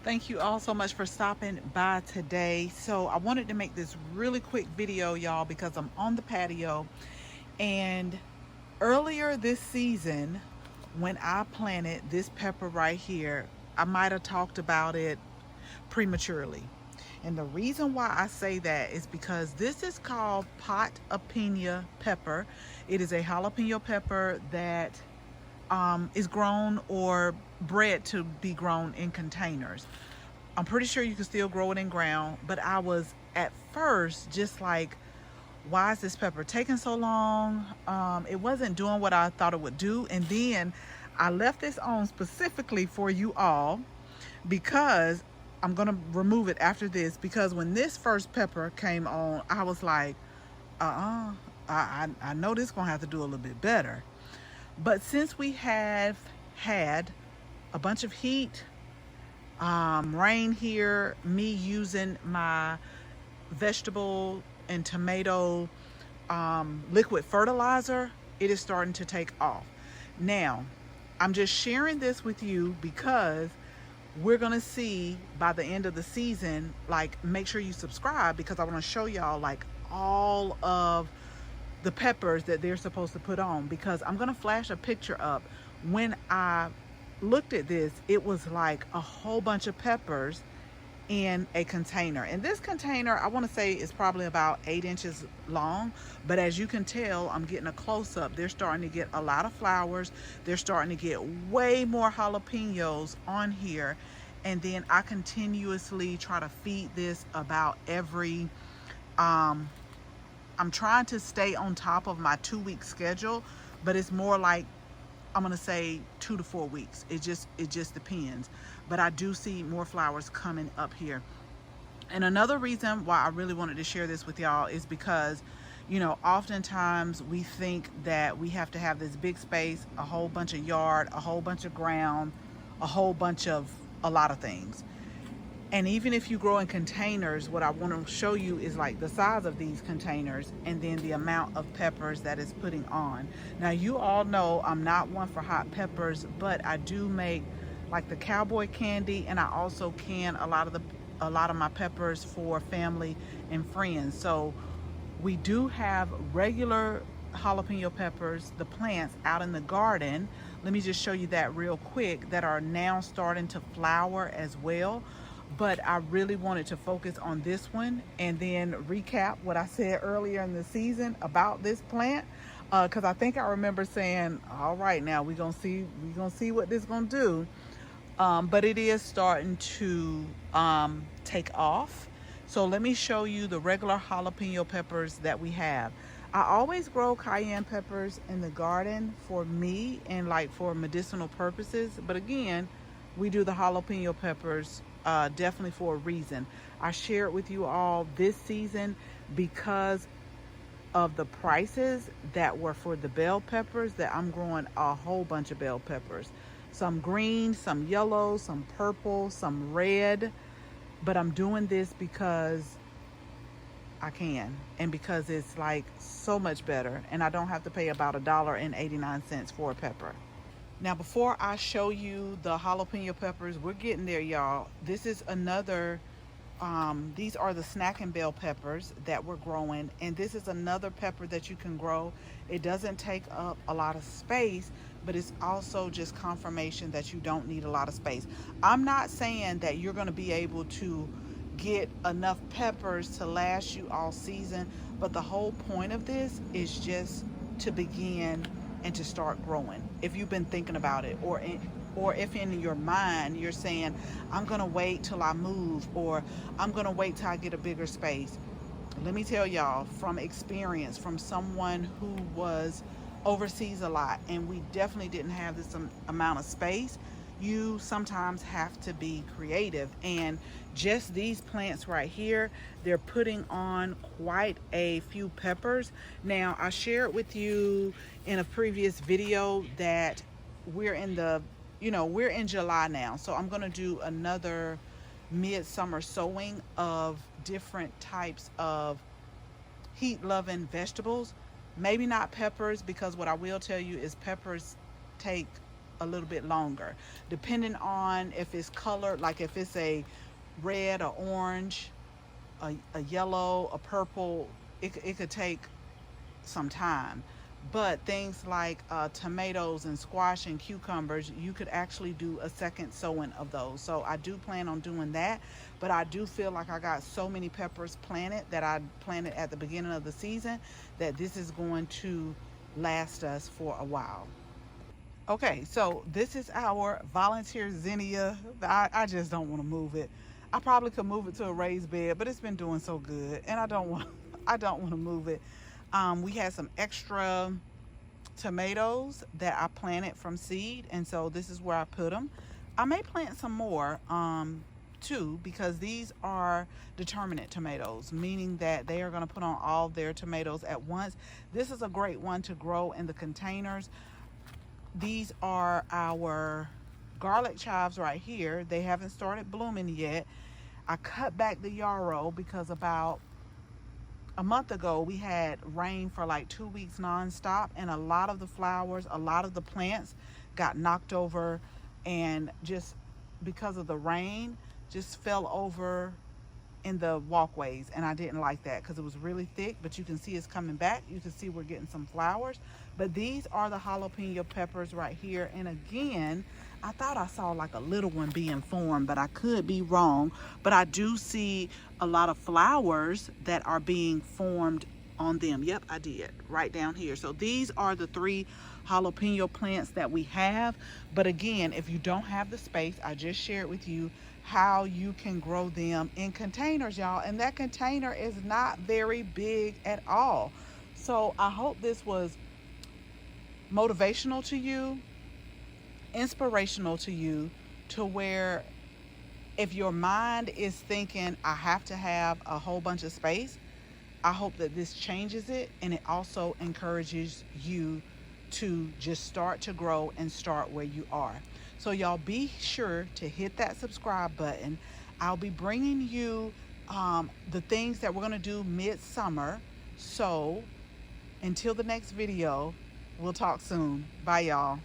Thank you all so much for stopping by today. So I wanted to make this really quick video, y'all, because I'm on the patio. And earlier this season, when I planted this pepper right here, I might have talked about it prematurely. And the reason why I say that is because this is called pot pina pepper. It is a jalapeno pepper that is grown or bred to be grown in containers. I'm pretty sure you can still grow it in ground, but I was at first just like, why is this pepper taking so long? It wasn't doing what I thought it would do. And then I left this on specifically for you all because I'm going to remove it after this, because when this first pepper came on, I was like, I know this going to have to do a little bit better. But since we have had a bunch of heat, rain here, me using my vegetable and tomato liquid fertilizer, it is starting to take off. Now, I'm just sharing this with you because we're gonna see by the end of the season, like, make sure you subscribe, because I want to show y'all like all of the peppers that they're supposed to put on, because I'm gonna flash a picture up. When I looked at this, it was like a whole bunch of peppers in a container. And this container, I want to say, is probably about 8 inches long. But as you can tell, I'm getting a close-up. They're starting to get a lot of flowers. They're starting to get way more jalapenos on here. And then I continuously try to feed this about every I'm trying to stay on top of my 2-week schedule, but it's more like, I'm gonna say 2 to 4 weeks. It just depends. But I do see more flowers coming up here. And another reason why I really wanted to share this with y'all is because, oftentimes we think that we have to have this big space, a whole bunch of yard, a whole bunch of ground, a whole bunch of a lot of things. And even if you grow in containers, what I want to show you is like the size of these containers and then the amount of peppers that it's putting on. Now, you all know I'm not one for hot peppers, but I do make like the cowboy candy, and I also can a lot of my peppers for family and friends. So we do have regular jalapeno peppers, the plants out in the garden. Let me just show you that real quick, that are now starting to flower as well. But I really wanted to focus on this one and then recap what I said earlier in the season about this plant, because I think I remember saying, all right, now we're gonna see what this gonna do. But it is starting to take off. So let me show you the regular jalapeno peppers that we have. I always grow cayenne peppers in the garden for me and like for medicinal purposes. But again, we do the jalapeno peppers definitely for a reason. I share it with you all this season because of the prices that were for the bell peppers, that I'm growing a whole bunch of bell peppers. Some green, some yellow, some purple, some red. But I'm doing this because I can, and because it's like so much better, and I don't have to pay about $1.89 for a pepper. Now, before I show you the jalapeno peppers, we're getting there, y'all. This is another, these are the snack and bell peppers that we're growing. And this is another pepper that you can grow. It doesn't take up a lot of space, but it's also just confirmation that you don't need a lot of space. I'm not saying that you're going to be able to get enough peppers to last you all season, but the whole point of this is just to begin and to start growing. If you've been thinking about it, or if in your mind you're saying, I'm gonna wait till I move, or I'm gonna wait till I get a bigger space. Let me tell y'all from experience, from someone who was overseas a lot, and we definitely didn't have this amount of space. You sometimes have to be creative, and just these plants right here, they're putting on quite a few peppers. Now, I shared with you in a previous video that we're in July now, so I'm going to do another midsummer sowing of different types of heat loving vegetables. Maybe not peppers, because what I will tell you is peppers take a little bit longer, depending on if it's colored, like if it's a red or orange, a yellow, a purple, it could take some time. But things like tomatoes and squash and cucumbers, you could actually do a second sowing of those. So I do plan on doing that. But I do feel like I got so many peppers planted that I planted at the beginning of the season that this is going to last us for a while. Okay, so this is our volunteer zinnia. I just don't want to move it. I probably could move it to a raised bed, but it's been doing so good, and I don't want I don't want to move it. We had some extra tomatoes that I planted from seed, and so this is where I put them. I may plant some more too, because these are determinate tomatoes, meaning that they are going to put on all their tomatoes at once. This is a great one to grow in the containers. These are our garlic chives right here. They haven't started blooming yet. I cut back the yarrow because about a month ago we had rain for like 2 weeks nonstop, and a lot of the flowers, a lot of the plants got knocked over, and just because of the rain just fell over in the walkways, and I didn't like that because it was really thick. But you can see it's coming back. You can see we're getting some flowers. But these are the jalapeno peppers right here, and again, I thought I saw like a little one being formed, but I could be wrong. But I do see a lot of flowers that are being formed on them. Yep, I did, right down here. So these are the 3 jalapeno plants that we have. But again, if you don't have the space, I just shared with you how you can grow them in containers, y'all. And that container is not very big at all. So I hope this was motivational to you, inspirational to you, to where if your mind is thinking, I have to have a whole bunch of space, I hope that this changes it, and it also encourages you to just start to grow and start where you are. So y'all be sure to hit that subscribe button. I'll be bringing you the things that we're going to do midsummer. So until the next video, we'll talk soon. Bye, y'all.